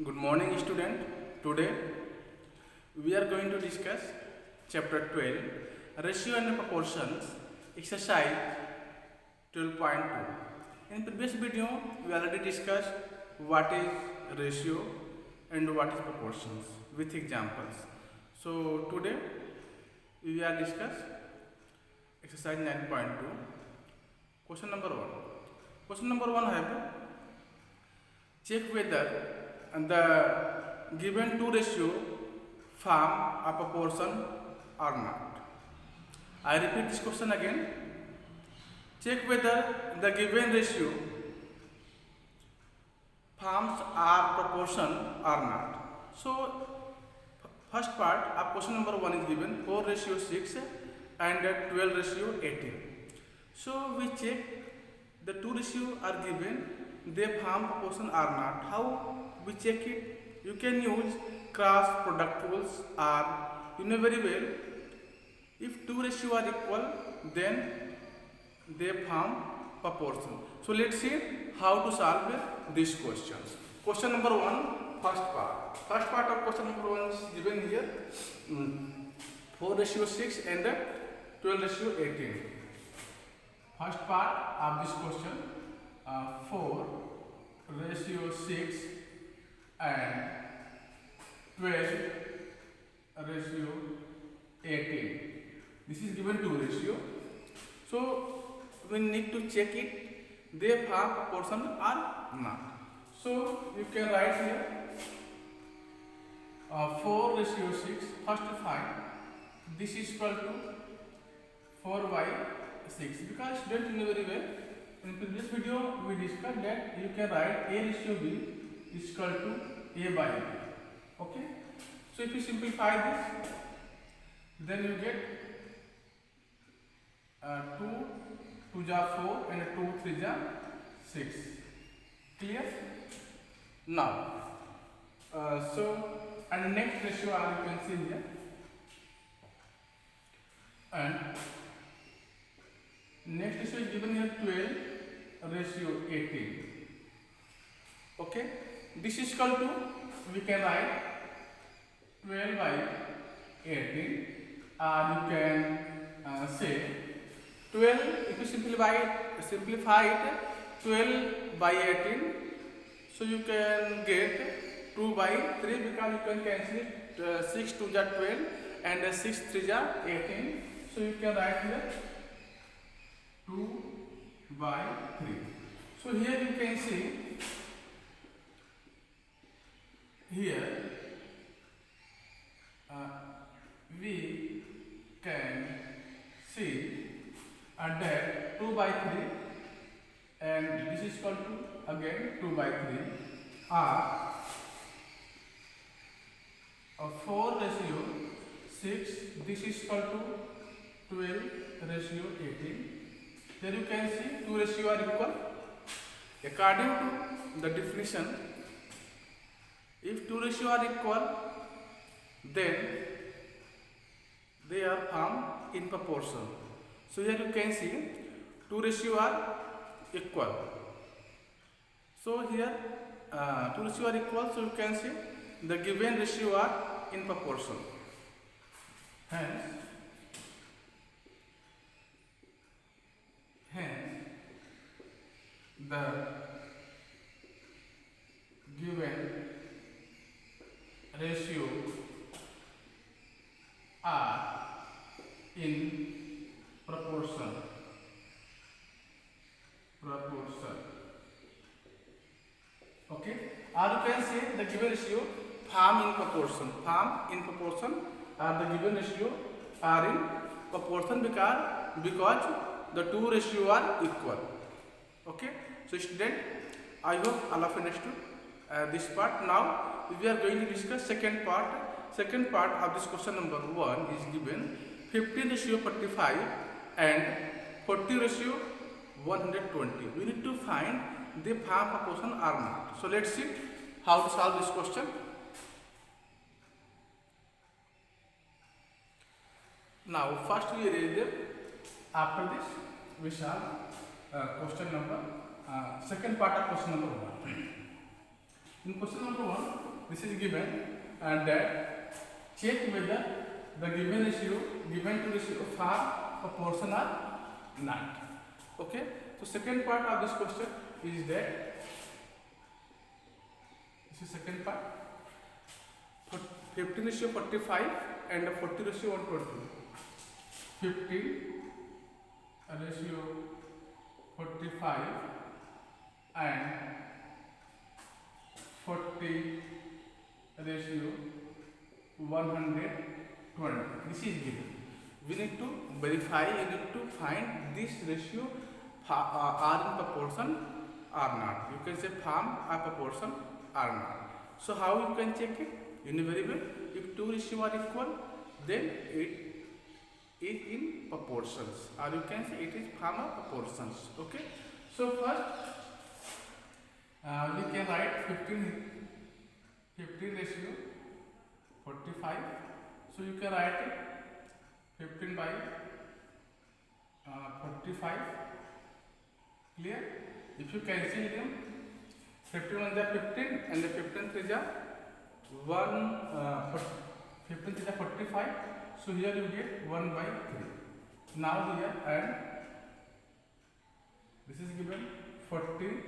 Good morning, student. Today we are going to discuss chapter 12, ratio and proportions, exercise 12.2. In previous video, we already discussed what is ratio and what is proportions with examples. So today we are discuss exercise 9.2. Question number 1. Question number 1 have check whether the given two ratio form a proportion or not. I repeat this question again. Check whether the given ratio forms are proportion or not. So first part of question number 1 is given 4:6 and 12:18. So we check the two ratio are given, they form proportion or not. How we check it? You can use cross product rules, or you know very well, if two ratio are equal, then they form proportion. So let's see how to solve these questions. Question number 1, first part. First part of question number 1 is given here 4:6 and 12:18. First part of this question 4:6 and 12:18. This is given two ratio. So we need to check it, they form proportion or not. So you can write here 4:6. First find this is equal to 4/6, because student you know very well, in previous video we discussed that you can write A/B is equal to A/B. Okay, so if you simplify this, then you get 2 2 ja 4 and 2 3 ja 6. Clear? Now so and next ratio you can see here, and next ratio is given here 12:18. Okay, this is equal to, we can write 12/18, or you can say 12. If you simplify it 12/18, so you can get 2/3, because you can cancel it, 6 2 ja 12 and 6 3 ja 18. So you can write here 2/3. So here you can see, here we can see that 2/3 and this is equal to again 2/3, or 4:6, this is equal to 12:18. There you can see two ratio are equal. According to the definition, if two ratio are equal, then they are formed in proportion. So here you can see two ratio are equal. So here two ratio are equal, so you can see the given ratio are in proportion. Hence the given ratio are in proportion. Okay, or you can say the given ratio form in proportion. Or the given ratio are in proportion because the two ratio are equal. Okay, so student, I hope all of you understood this part. Now we are going to discuss second part. Second part of this question number 1 is given 15:45 and 40:120. We need to find the form proportion or not. So let's see how to solve this question. Now first we erase them. After this we solve question number second part of question number 1. In question number 1, this is given, and that check whether the given ratio, given to ratio form proportion or not. Okay. So second part of this question is that this is second part. 15 ratio 45 and 40 ratio 120. 15 ratio 45 and 40 ratio 120. This is given. We need to verify, you need to find this ratio are in proportion or not. You can say form or proportion or not. So how you can check it? You know very well. If two ratios are equal, then it is in proportions, or you can say it is form of proportions. Okay. So first we can write 15 ratio 45. So you can write it 15 by 45. Clear? If you cancel them, 15 1 is 15 and the 15 3 is 15 is 45. So here you get 1 by 3. Now here and this is given 40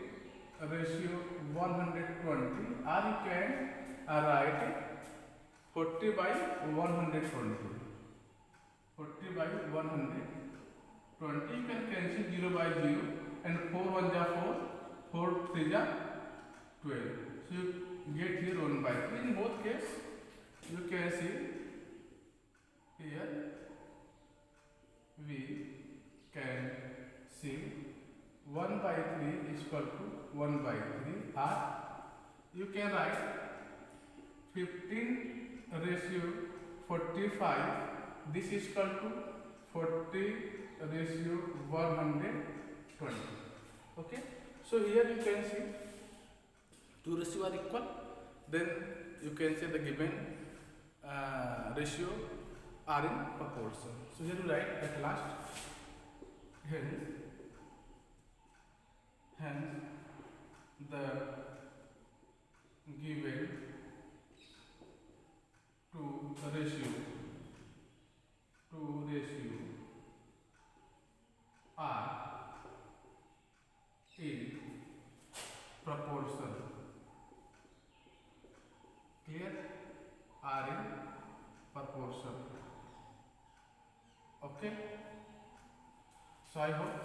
ratio 120, or you can write 40 by 120. 40 by 120. You can cancel 0 by 0 and 4 1 is 4, 4 3 is 12. So you get here 1 by 3. In both cases, you can see here we can see 1 by 3 is equal to 1 by 3, or you can write 15 ratio 45. This is equal to 40 ratio 120. Okay. So here you can see two ratios are equal. Then you can say the given ratio are in proportion. So here you write at last, hence the given two ratio are in proportion. Clear? Are in proportion. Okay. So I hope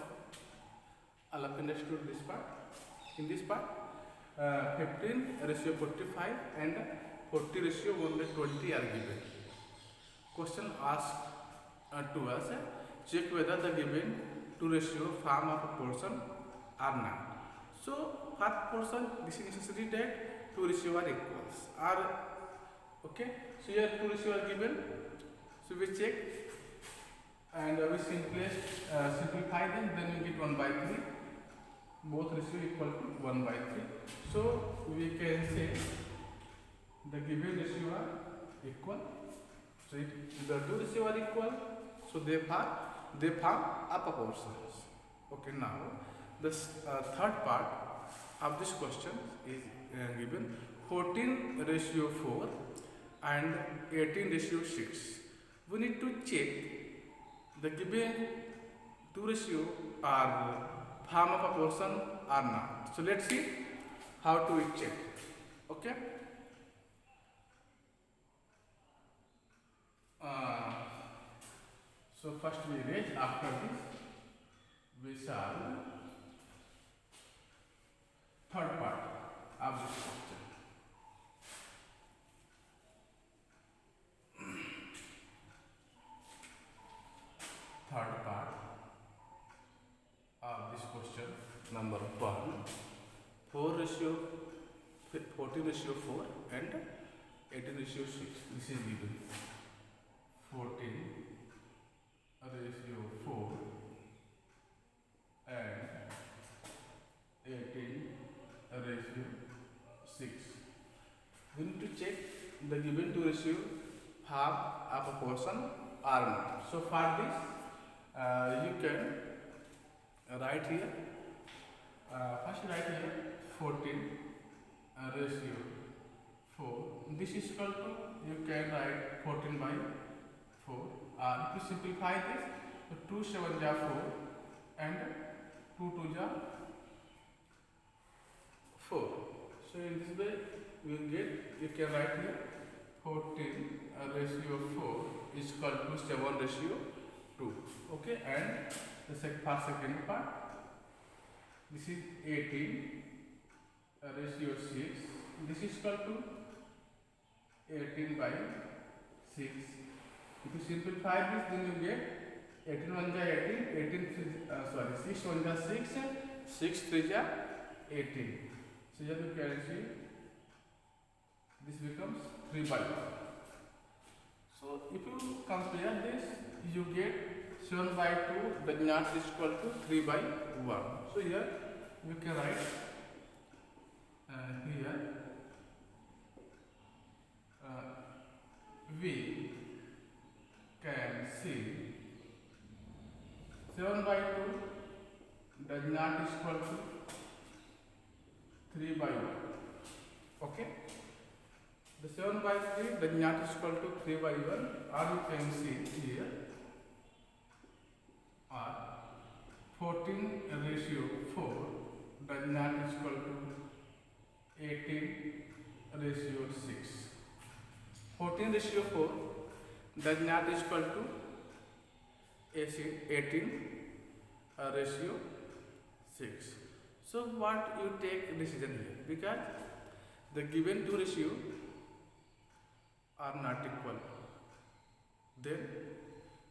all of you understood this part. In this part, 15 ratio 45 and 40 ratio 120 are given. Question asked to us, check whether the given two ratio form a proportion or not. So for proportion, this is necessary that two ratio are equals. Okay. So here two ratio are given. So we check and we simplify them. Then we get 1 by 3. Both ratio equal to 1 by 3. So we can say the given ratio are equal. So if the two ratio are equal, so they form a proportions. Okay. Now the third part of this question is given 14 ratio 4 and 18 ratio 6. We need to check the given two ratio are form a proportion or not. So let's see how to check. Okay. So first we raise, after this we solve third part of this question. Third part of this question, number 1, 14 ratio 4 and 18 ratio 6. This is given 14 ratio 4 and 18 ratio 6. We need to check the given two ratio have a proportion or not. So for this, you can write here. First write here 14 ratio 4 this is equal to, you can write 14 by 4. If you simplify this, so 2 7 ja 4 and 2 2 ja 4. So in this way you will get, you can write here 14 ratio 4 is equal to 7 ratio 2. Okay, and the second part, this is 18 ratio 6. This is equal to 18 by 6. If you simplify this, then you get 18 1 ja 18, 6 1 ja 6, 6 3 ja 18. So here you can see this becomes 3 by 1. So if you compare this, you get 7 by 2 does not is equal to 3 by 1. So here you can write here we can see 7 by 2 does not is equal to 3 by 1. Okay, the 7 by 3 does not is equal to 3 by 1, or you can see here 14 ratio 4 does not is equal to 18 ratio 6. 14 ratio 4 does not is equal to 18 ratio 6. So what you take decision here, because the given two ratio are not equal, then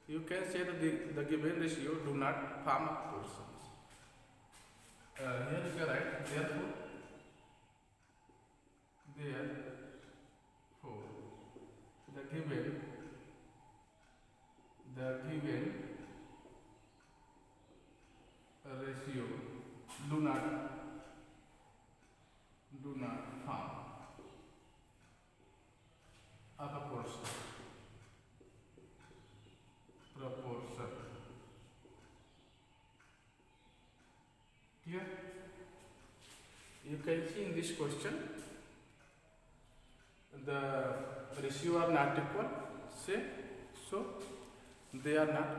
you can say that the given ratio do not form proportions. Here you can write therefore the given ratio do not form a proportion. Clear? You can see in this question the ratio are not equal, say, so they are not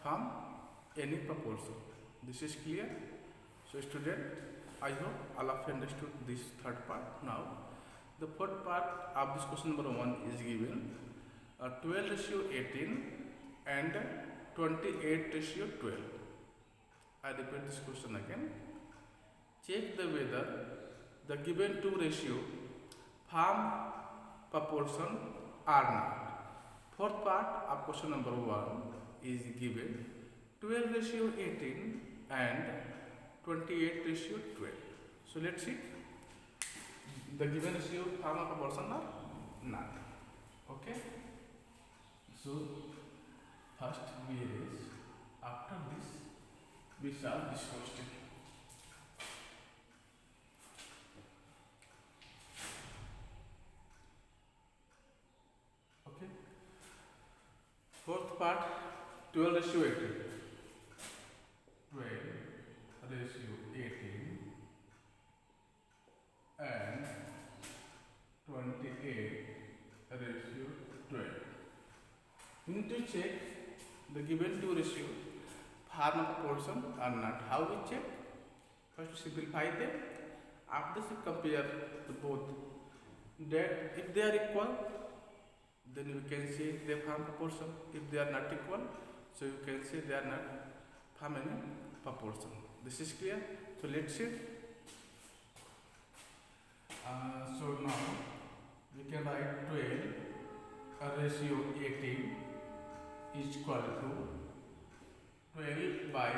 form any proportion. This is clear. So student, I hope all of you understood this third part. Now the fourth part of this question number 1 is given 12 ratio 18 and 28 ratio 12. I repeat this question again. Check the whether the given two ratio form proportion or not. Fourth part of question number 1 is given 12 ratio 18 and 28 ratio 12. So let's see the given ratio form a proportion or not. Okay. So first we erase. After this we solve this question. Okay. Fourth part, 12 ratio 18. 12 ratio 18 and 28 ratio 12. We need to check the given two ratio form a proportion or not. How we check? First simplify them. After this compare the both. That if they are equal, then you can say they form proportion. If they are not equal, so you can say they are not form any proportion. This is clear. So let's see. So now we can write 12 ratio 18 is equal to 12 by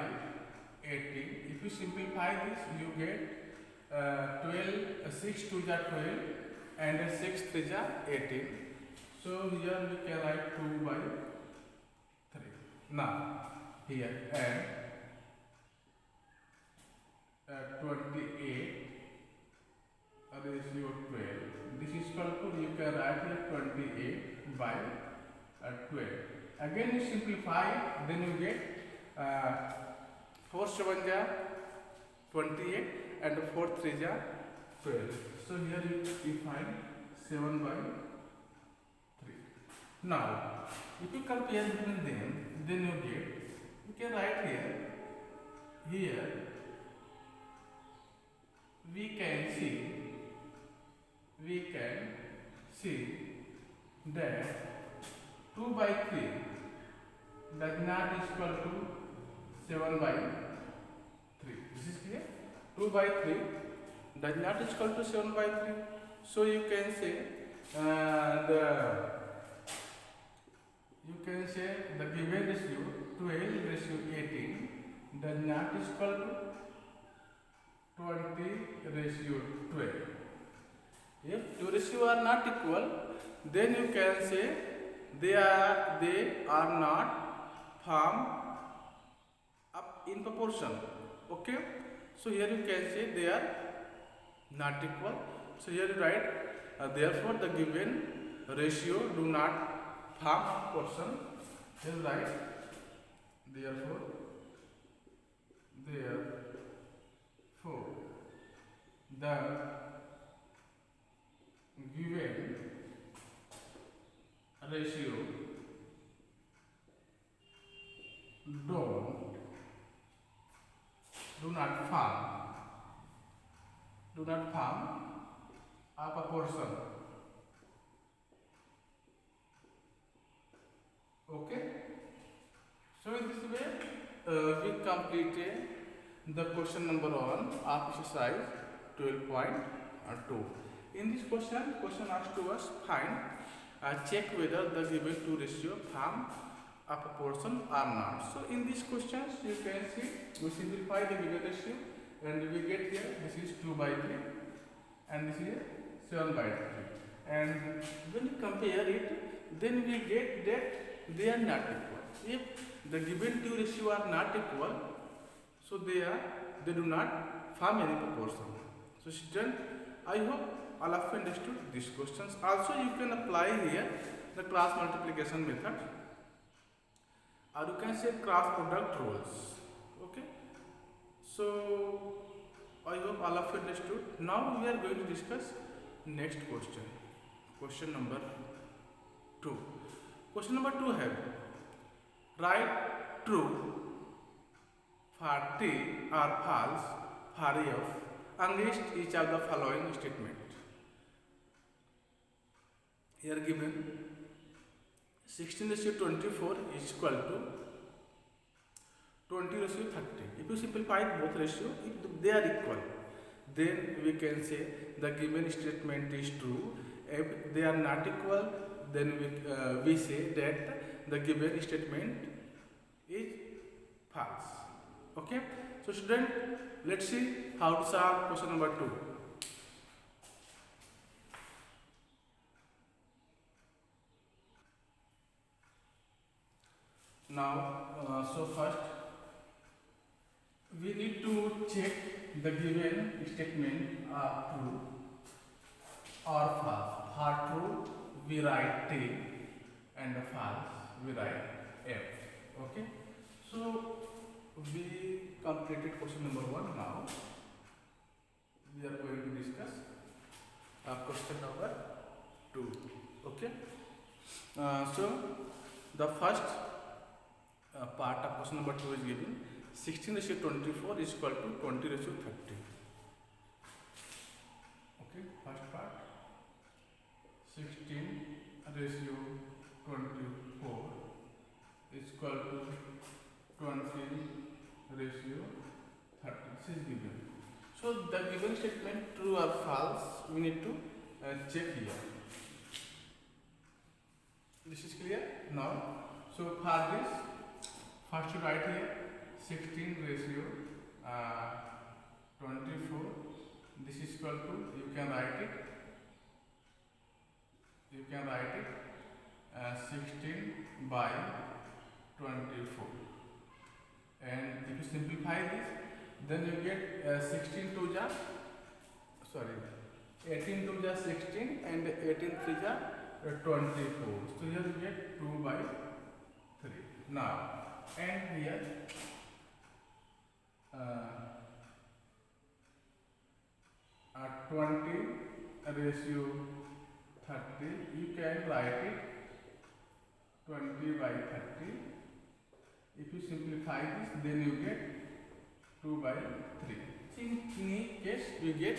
18. If you simplify this, you get 12, 6 2 ja 12 and 6 3 ja 18. So here we can write 2 by 3. Now here and 28 ratio 12. This is equal to, you can write here 28 by 12. Again you simplify, then you get 4 7 ja 28 and 4 3 ja 12. So here you find 7 by Now, if you compare between them, then you get, you can write here we can see that 2 by 3 does not equal to 7 by 3. This is clear? 2 by 3 does not equal to 7 by 3. So you can say the given ratio 12:18 does not equal to 20:12. If two ratios are not equal, then you can say they are not formed up in proportion. Okay, so here you can say they are not equal. So here you write therefore the given ratio do not form proportion. Here write therefore the given ratio do not form a proportion. Okay, so in this way we completed the question number 1 of exercise 12.2. In this question asked to us find check whether the given two ratio form a proportion or not. So in these questions you can see we simplify the given ratio and we get here this is 2 by 3 and this is 7 by 3, and when you compare it then we get that they are not equal. If the given two ratio are not equal, so they do not form any proportion. So student, I hope all of you understood these questions. Also you can apply here the cross multiplication method, or you can say cross product rules. Okay, so I hope all of you understood. Now we are going to discuss next question number 2. Question number 2 है write true for T or false for F against each of the following statement. Here given 16:24 is equal to 20:30. If you simplify both ratio, if they are equal, then we can say the given statement is true. If they are not equal, then we say that the given statement is false. Okay, so student, let's see how to solve question number 2. Now so first we need to check the given statement are true or false. For true we write T and false we write F. Okay, so we completed question number 1. Now we are going to discuss question number 2. Okay, so the first part of question number 2 is given 16:24 is equal to 20:30. Okay, first part 16:24 is equal to 20:30. This is given. So the given statement true or false we need to check here. This is clear now. So for this, first you write here 16:24. This is equal to, you can write it 16 by 24, and if you simplify this, then you get 18 to the 16 and 18 to the 24. So here you get 2 by 3. Now and here 20:30, you can write it 20 by 30. If you simplify this, then you get 2 by 3. In each case, you get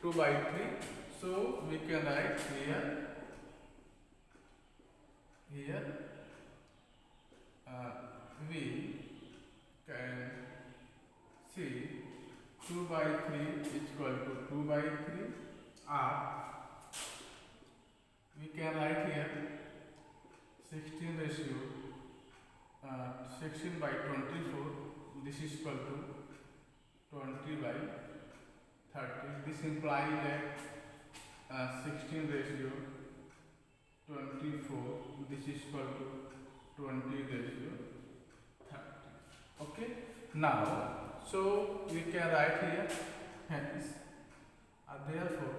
2 by 3. So we can write here we can see 2 by 3 is equal to 2 by 3, or we can write here 16 ratio 16 by 24, this is equal to 20 by 30. This implies that 16 ratio 24, this is equal to 20 ratio 30. Okay, now so we can write here hence therefore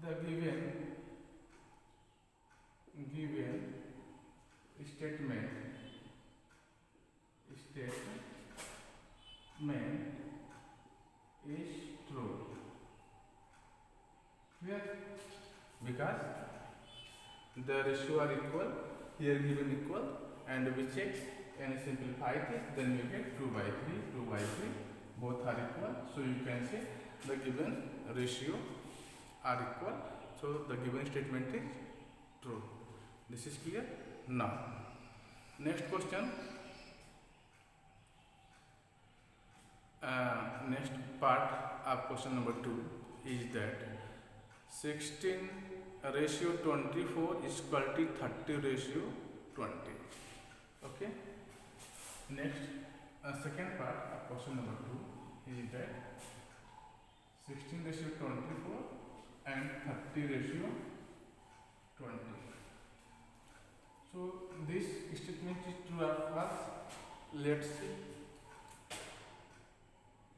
the given statement is true. Clear? Because the ratio are equal, here given equal, and we check and simplify this, then you get 2 by 3, both are equal. So you can say the given ratio are equal. So the given statement is true. This is clear? Now, next question. Next part of question number 2 is that 16 ratio 24 is equal to 30 ratio 20. Okay. Next, second part of question number 2 is that 16 ratio 24 and 30 ratio 20. So this statement is true or false? Let's see.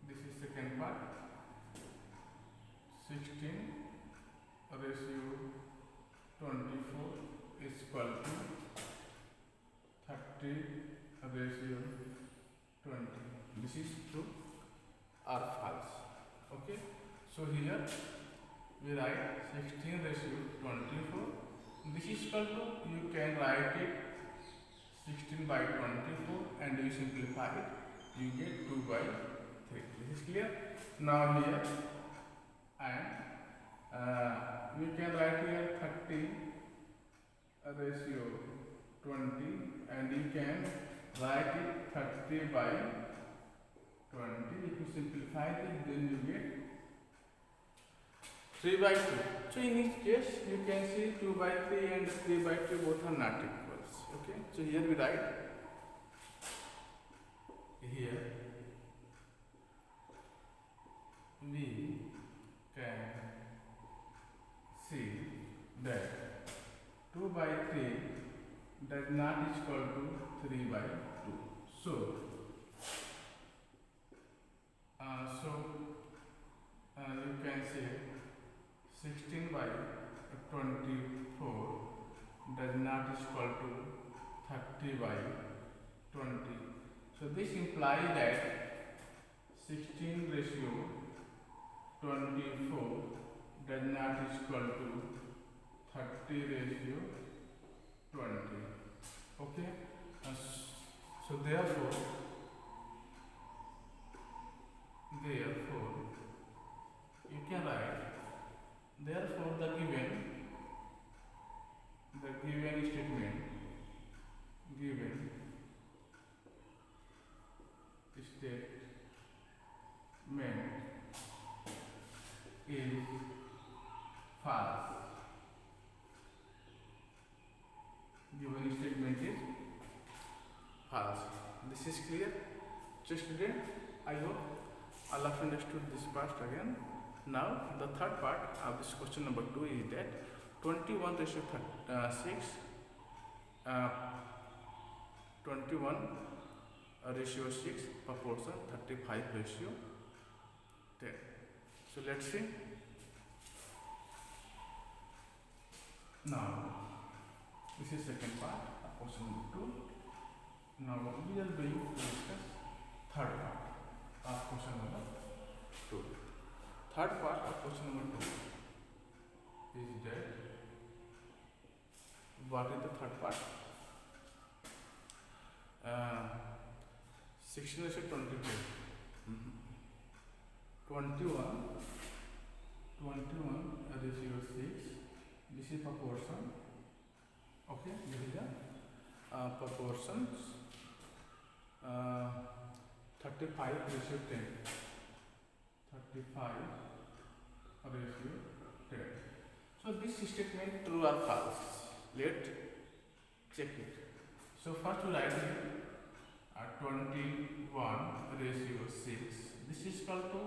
This is second part. 16 ratio 24 is equal to 30 ratio 20. This is true or false. Okay. So here we write 16 ratio 24. This is equal to, you can write it 16 by 24 and you simplify it, you get 2 by 3. This is clear? Now here and we can write here 30 ratio 20 and you can write it 30 by 20. If you simplify it, then you get 3 by 2. So in each case, you can see 2 by 3 and 3 by 2 both are not equals. Okay. So here we write here we can see that 2 by 3 does not equal to 3 by 2. So you can say 16 by 24 does not equal to 30 by 20. So this implies that 16 ratio 24 does not equal to 30 ratio 20. Okay. So therefore you can write, therefore the given statement is false. Given statement is false. This is clear? So student, I hope all of you understood this part again. Now the third part of this question number 2 is that 21 ratio 21 ratio 6 proportion 35 ratio 10. So let's see. Now this is second part of question number 2. Now we are going to discuss third part of question number 2. Third part of question number 2 is that what is the third part? 16 is 22. 21 ratio 6. This is proportion. Okay, this is the proportions. 35 ratio 10. 35 ratio 10. So this statement true or false? Let's check it. So first we write here 21 ratio 6. This is equal to,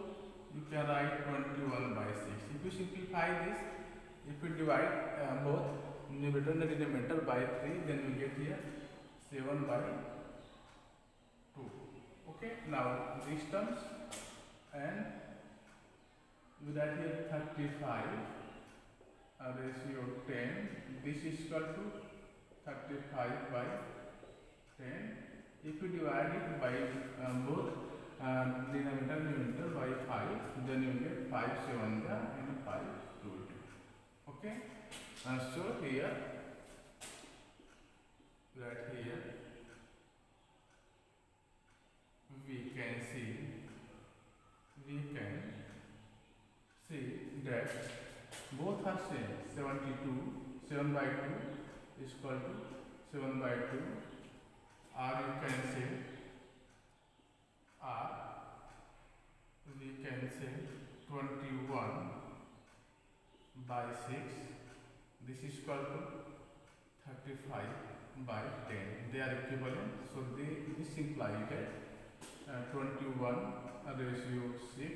you can write 21 by 6. If you simplify this, if you divide both numerator and denominator by 3, then we get here 7 by 2. Okay, now these terms, and we write here 35 ratio 10. This is equal to 35 by 10. If you divide it by both denominator and numerator by 5, then you get 5 7 and 5 2. Okay, so here, right here, we can see that both are same. 72 7 by 2 is equal to 7 by 2, or you can say, or we can say 21 by 6. This is equal to 35 by 10. They are equivalent, so this implies that 21 ratio 6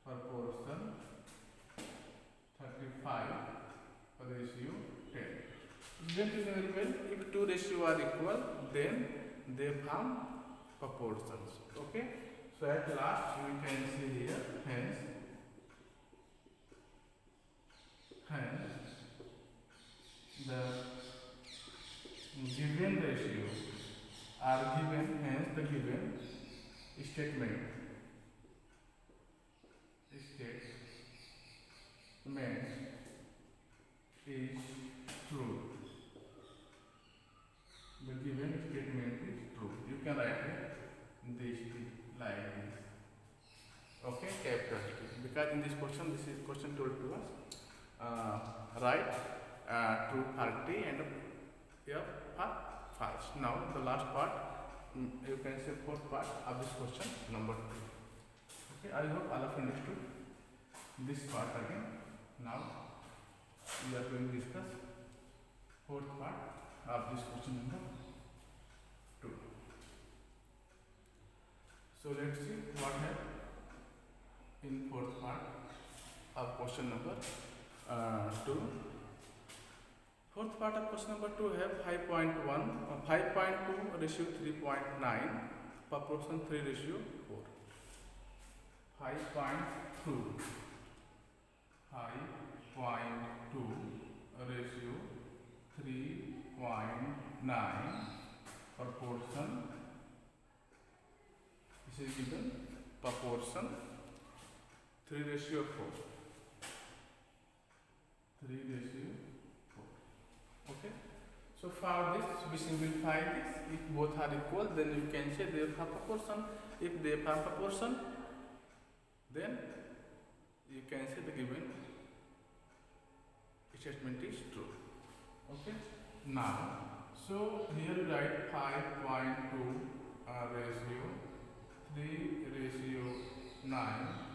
proportion 35 ratio 10. Then you know very well, if two ratios are equal, then they form proportions. Okay, so at last we can see here, hence the given ratio are given, hence the given statement is true. The given statement is true. You can write it this like this. Okay, capital T. Because in this question told to us write true for T and F for false. Now the last part, you can say fourth part of this question, number 2. Okay, I hope all of you understood this part again. Now we are going to discuss fourth part of this question number 2. So let's see what happened in fourth part of question number 2. Fourth part of question number 2 have 5.1, 5.2 ratio 3.9, proportion 3 ratio 4. 5.2 ratio 3.9, proportion, this is given, proportion 3 ratio 4. 3 ratio 4. Okay, so for this we simplify this. If both are equal, then you can say they have proportion. If they have proportion, then you can say the given statement is true. Okay, now so here you write 5.2 ratio 3 ratio 9.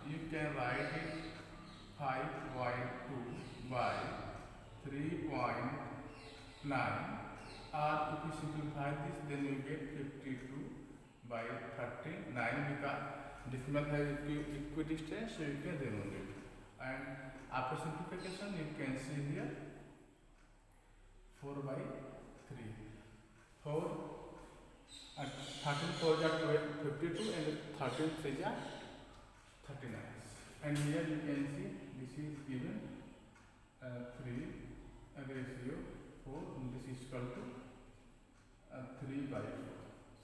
You can write it 5.2 by 3.9, or if you simplify this, then you get 52 by 39, because decimal has equidistance, so you can remove it. And after simplification, you can see here 4 by 3. 4 and 13 4 are 52 and 13 3 are 39. And here you can see this is given 3 ratio 4, and this is equal to 3 by 4.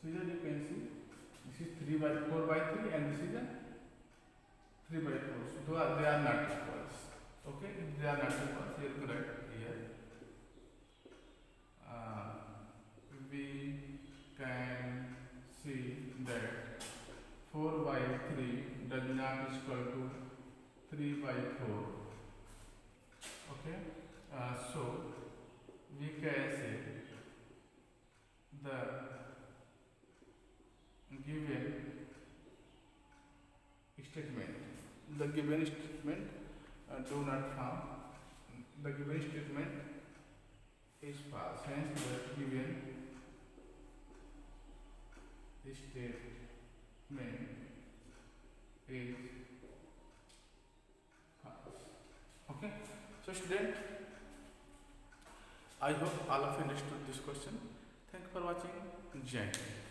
So here you can see this is 4 by 3 and this is a 3 by 4. So they are not equals. Okay, if they are not equals, you have to write here that 4 by 3 does not equal to 3 by 4. Okay, so we can say the given statement do not form. The given statement is false. Hence, the given statement is false. Okay. So, student, I hope all of you understood this question. Thank you for watching. Jai Hind.